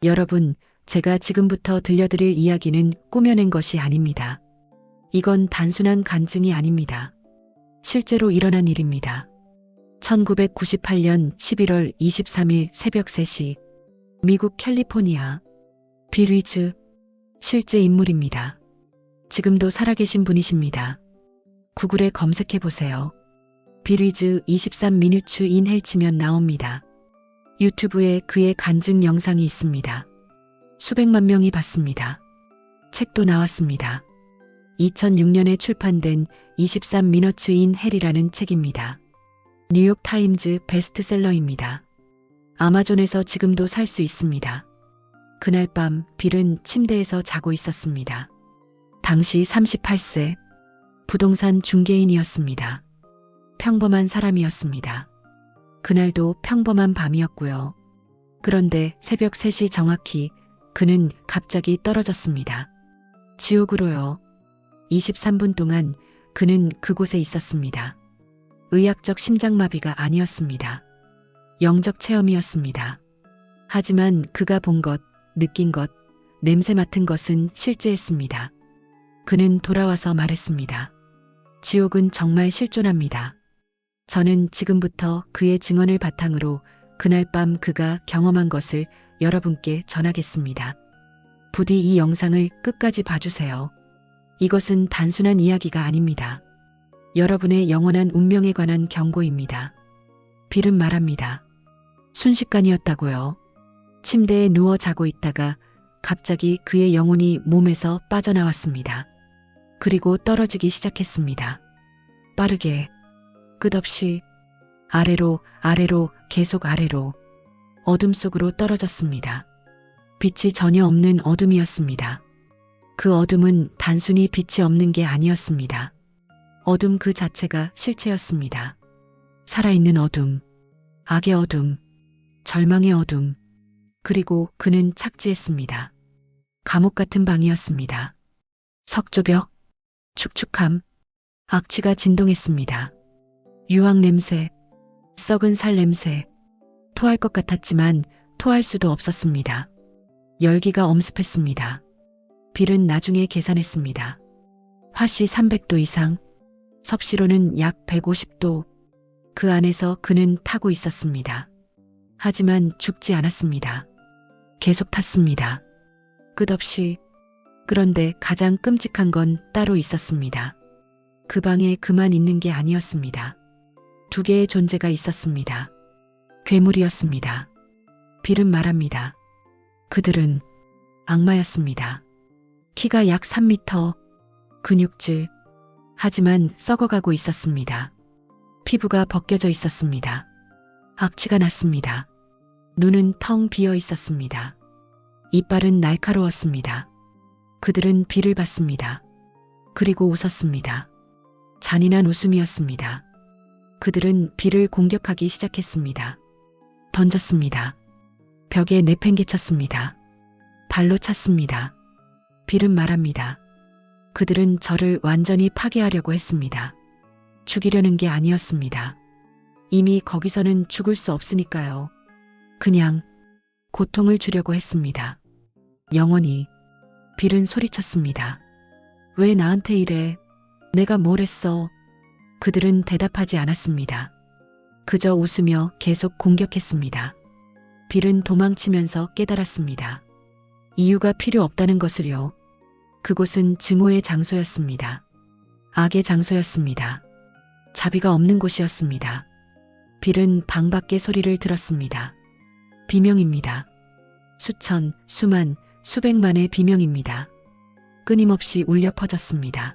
여러분, 제가 지금부터 들려드릴 이야기는 꾸며낸 것이 아닙니다. 이건 단순한 간증이 아닙니다. 실제로 일어난 일입니다. 1998년 11월 23일 새벽 3시, 미국 캘리포니아, 빌 위즈, 실제 인물입니다. 지금도 살아계신 분이십니다. 구글에 검색해보세요. 빌 위즈 23미니츠 인 헬 치면 나옵니다. 유튜브에 그의 간증 영상이 있습니다. 수백만 명이 봤습니다. 책도 나왔습니다. 2006년에 출판된 23미니츠 인 헬이라는 책입니다. 뉴욕 타임즈 베스트셀러입니다. 아마존에서 지금도 살 수 있습니다. 그날 밤 빌은 침대에서 자고 있었습니다. 당시 38세, 부동산 중개인이었습니다. 평범한 사람이었습니다. 그날도 평범한 밤이었고요. 그런데 새벽 3시 정확히 그는 갑자기 떨어졌습니다. 지옥으로요. 23분 동안 그는 그곳에 있었습니다. 의학적 심장마비가 아니었습니다. 영적 체험이었습니다. 하지만 그가 본 것, 느낀 것, 냄새 맡은 것은 실제했습니다. 그는 돌아와서 말했습니다. 지옥은 정말 실존합니다. 저는 지금부터 그의 증언을 바탕으로 그날 밤 그가 경험한 것을 여러분께 전하겠습니다. 부디 이 영상을 끝까지 봐주세요. 이것은 단순한 이야기가 아닙니다. 여러분의 영원한 운명에 관한 경고입니다. 빌은 말합니다. 순식간이었다고요. 침대에 누워 자고 있다가 갑자기 그의 영혼이 몸에서 빠져나왔습니다. 그리고 떨어지기 시작했습니다. 빠르게, 끝없이, 아래로, 아래로, 계속 아래로, 어둠 속으로 떨어졌습니다. 빛이 전혀 없는 어둠이었습니다. 그 어둠은 단순히 빛이 없는 게 아니었습니다. 어둠 그 자체가 실체였습니다. 살아있는 어둠, 악의 어둠, 절망의 어둠, 그리고 그는 착지했습니다. 감옥 같은 방이었습니다. 석조벽, 축축함, 악취가 진동했습니다. 유황 냄새, 썩은 살 냄새, 토할 것 같았지만 토할 수도 없었습니다. 열기가 엄습했습니다. 빌은 나중에 계산했습니다. 화씨 300도 이상, 섭씨로는 약 150도, 그 안에서 그는 타고 있었습니다. 하지만 죽지 않았습니다. 계속 탔습니다. 끝없이. 그런데 가장 끔찍한 건 따로 있었습니다. 그 방에 그만 있는 게 아니었습니다. 두 개의 존재가 있었습니다. 괴물이었습니다. 빌은 말합니다. 그들은 악마였습니다. 키가 약 3m, 근육질, 하지만 썩어가고 있었습니다. 피부가 벗겨져 있었습니다. 악취가 났습니다. 눈은 텅 비어 있었습니다. 이빨은 날카로웠습니다. 그들은 빌을 봤습니다. 그리고 웃었습니다. 잔인한 웃음이었습니다. 그들은 빌을 공격하기 시작했습니다. 던졌습니다. 벽에 내팽개쳤습니다. 발로 찼습니다. 빌은 말합니다. 그들은 저를 완전히 파괴하려고 했습니다. 죽이려는 게 아니었습니다. 이미 거기서는 죽을 수 없으니까요. 그냥 고통을 주려고 했습니다. 영원히. 빌은 소리쳤습니다. 왜 나한테 이래? 내가 뭘 했어? 그들은 대답하지 않았습니다. 그저 웃으며 계속 공격했습니다. 빌은 도망치면서 깨달았습니다. 이유가 필요 없다는 것을요. 그곳은 증오의 장소였습니다. 악의 장소였습니다. 자비가 없는 곳이었습니다. 빌은 방 밖의 소리를 들었습니다. 비명입니다. 수천, 수만, 수백만의 비명입니다. 끊임없이 울려 퍼졌습니다.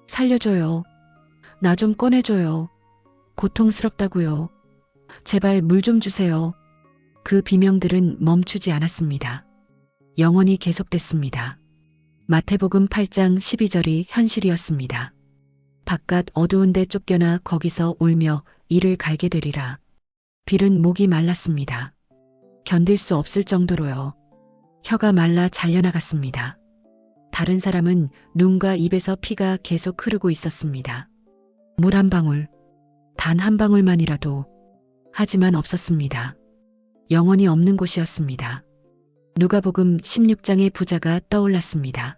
살려줘요. 나 좀 꺼내줘요. 고통스럽다고요. 제발 물 좀 주세요. 그 비명들은 멈추지 않았습니다. 영원히 계속됐습니다. 마태복음 8장 12절이 현실이었습니다. 바깥 어두운 데 쫓겨나 거기서 울며 이를 갈게 되리라. 빌은 목이 말랐습니다. 견딜 수 없을 정도로요. 혀가 말라 잘려나갔습니다. 다른 사람은 눈과 입에서 피가 계속 흐르고 있었습니다. 물 한 방울, 단 한 방울만이라도. 하지만 없었습니다. 영원히 없는 곳이었습니다. 누가복음 16장의 부자가 떠올랐습니다.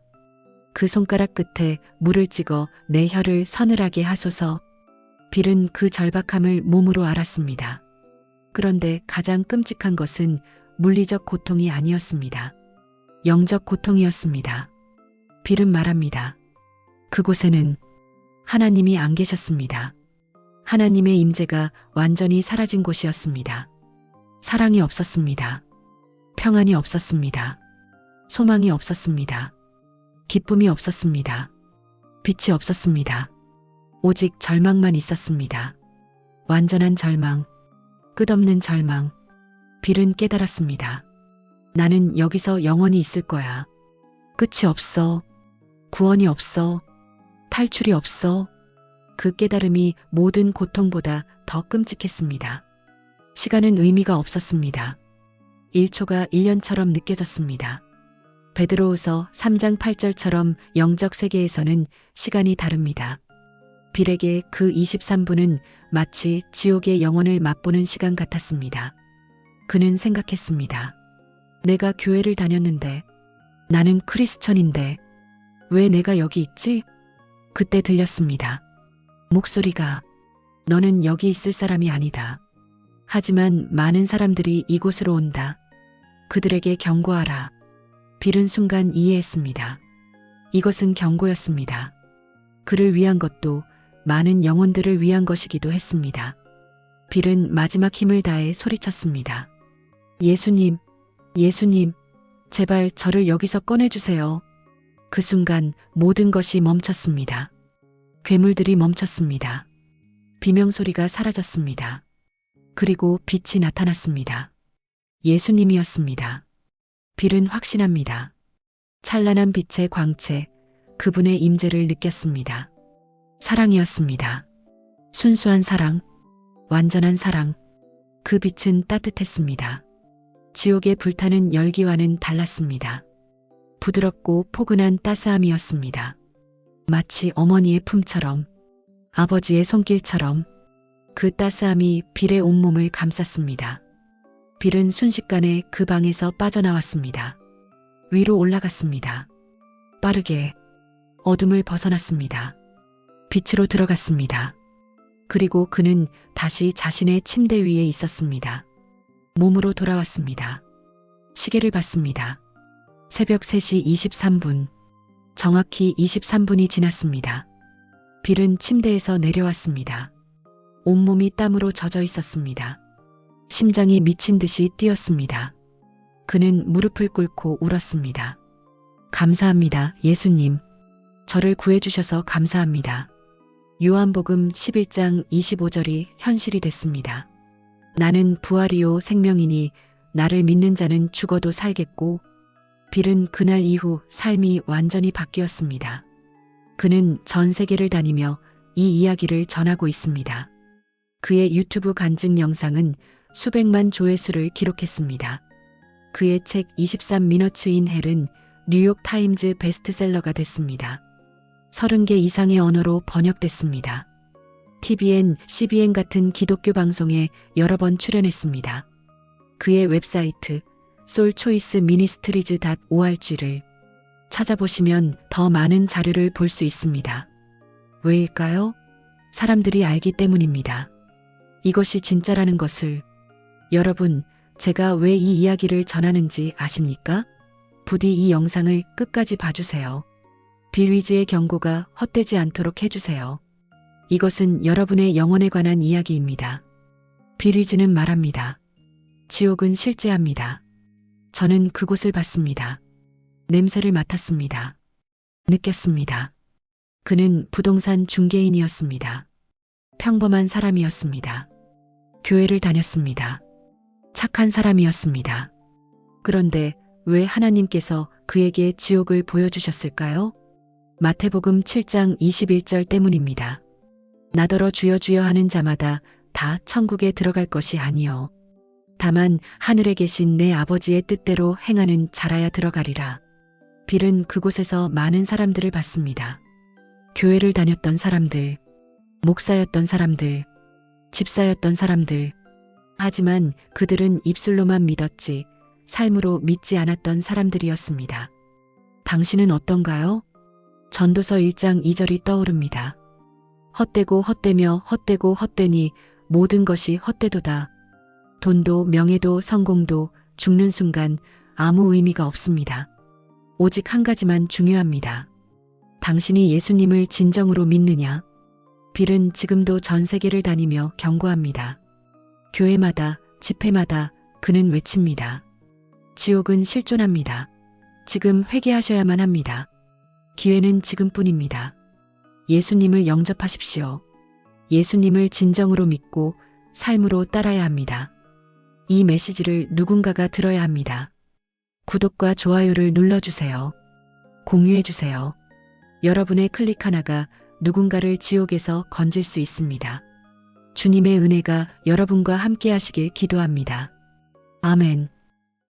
그 손가락 끝에 물을 찍어 내 혀를 서늘하게 하소서. 빌은 그 절박함을 몸으로 알았습니다. 그런데 가장 끔찍한 것은 물리적 고통이 아니었습니다. 영적 고통이었습니다. 빌은 말합니다. 그곳에는 하나님이 안 계셨습니다. 하나님의 임재가 완전히 사라진 곳이었습니다. 사랑이 없었습니다. 평안이 없었습니다. 소망이 없었습니다. 기쁨이 없었습니다. 빛이 없었습니다. 오직 절망만 있었습니다. 완전한 절망, 끝없는 절망. 빌은 깨달았습니다. 나는 여기서 영원히 있을 거야. 끝이 없어. 구원이 없어. 탈출이 없어. 그 깨달음이 모든 고통보다 더 끔찍했습니다. 시간은 의미가 없었습니다. 1초가 1년처럼 느껴졌습니다. 베드로후서 3장 8절처럼 영적 세계에서는 시간이 다릅니다. 빌에게 그 23분은 마치 지옥의 영혼을 맛보는 시간 같았습니다. 그는 생각했습니다. 내가 교회를 다녔는데, 나는 크리스천인데 왜 내가 여기 있지? 그때 들렸습니다. 목소리가 너는 여기 있을 사람이 아니다. 하지만 많은 사람들이 이곳으로 온다. 그들에게 경고하라. 빌은 순간 이해했습니다. 이것은 경고였습니다. 그를 위한 것도 많은 영혼들을 위한 것이기도 했습니다. 빌은 마지막 힘을 다해 소리쳤습니다. 예수님, 예수님, 제발 저를 여기서 꺼내주세요. 그 순간 모든 것이 멈췄습니다. 괴물들이 멈췄습니다. 비명소리가 사라졌습니다. 그리고 빛이 나타났습니다. 예수님이었습니다. 빌은 확신합니다. 찬란한 빛의 광채, 그분의 임재를 느꼈습니다. 사랑이었습니다. 순수한 사랑, 완전한 사랑. 그 빛은 따뜻했습니다. 지옥의 불타는 열기와는 달랐습니다. 부드럽고 포근한 따스함이었습니다. 마치 어머니의 품처럼, 아버지의 손길처럼 그 따스함이 빌의 온몸을 감쌌습니다. 빌은 순식간에 그 방에서 빠져나왔습니다. 위로 올라갔습니다. 빠르게 어둠을 벗어났습니다. 빛으로 들어갔습니다. 그리고 그는 다시 자신의 침대 위에 있었습니다. 몸으로 돌아왔습니다. 시계를 봤습니다. 새벽 3시 23분. 정확히 23분이 지났습니다. 빌은 침대에서 내려왔습니다. 온몸이 땀으로 젖어 있었습니다. 심장이 미친 듯이 뛰었습니다. 그는 무릎을 꿇고 울었습니다. 감사합니다, 예수님. 저를 구해주셔서 감사합니다. 요한복음 11장 25절이 현실이 됐습니다. 나는 부활이요 생명이니 나를 믿는 자는 죽어도 살겠고. 빌은 그날 이후 삶이 완전히 바뀌었습니다. 그는 전 세계를 다니며 이 이야기를 전하고 있습니다. 그의 유튜브 간증 영상은 수백만 조회수를 기록했습니다. 그의 책 23미너츠 인 헬은 뉴욕 타임즈 베스트셀러가 됐습니다. 30개 이상의 언어로 번역됐습니다. TVN, CBN 같은 기독교 방송에 여러 번 출연했습니다. 그의 웹사이트 soulchoiceministries.org를 찾아보시면 더 많은 자료를 볼 수 있습니다. 왜일까요? 사람들이 알기 때문입니다. 이것이 진짜라는 것을. 여러분, 제가 왜 이 이야기를 전하는지 아십니까? 부디 이 영상을 끝까지 봐주세요. 빌 위즈의 경고가 헛되지 않도록 해주세요. 이것은 여러분의 영혼에 관한 이야기입니다. 빌 위즈는 말합니다. 지옥은 실제합니다. 저는 그곳을 봤습니다. 냄새를 맡았습니다. 느꼈습니다. 그는 부동산 중개인이었습니다. 평범한 사람이었습니다. 교회를 다녔습니다. 착한 사람이었습니다. 그런데 왜 하나님께서 그에게 지옥을 보여주셨을까요? 마태복음 7장 21절 때문입니다. 나더러 주여 주여 하는 자마다 다 천국에 들어갈 것이 아니요 다만 하늘에 계신 내 아버지의 뜻대로 행하는 자라야 들어가리라. 빌은 그곳에서 많은 사람들을 봤습니다. 교회를 다녔던 사람들, 목사였던 사람들, 집사였던 사람들. 하지만 그들은 입술로만 믿었지 삶으로 믿지 않았던 사람들이었습니다. 당신은 어떤가요? 전도서 1장 2절이 떠오릅니다. 헛되고 헛되며 헛되고 헛되니 모든 것이 헛되도다. 돈도 명예도 성공도 죽는 순간 아무 의미가 없습니다. 오직 한 가지만 중요합니다. 당신이 예수님을 진정으로 믿느냐? 빌은 지금도 전 세계를 다니며 경고합니다. 교회마다, 집회마다 그는 외칩니다. 지옥은 실존합니다. 지금 회개하셔야만 합니다. 기회는 지금뿐입니다. 예수님을 영접하십시오. 예수님을 진정으로 믿고 삶으로 따라야 합니다. 이 메시지를 누군가가 들어야 합니다. 구독과 좋아요를 눌러주세요. 공유해주세요. 여러분의 클릭 하나가 누군가를 지옥에서 건질 수 있습니다. 주님의 은혜가 여러분과 함께 하시길 기도합니다. 아멘.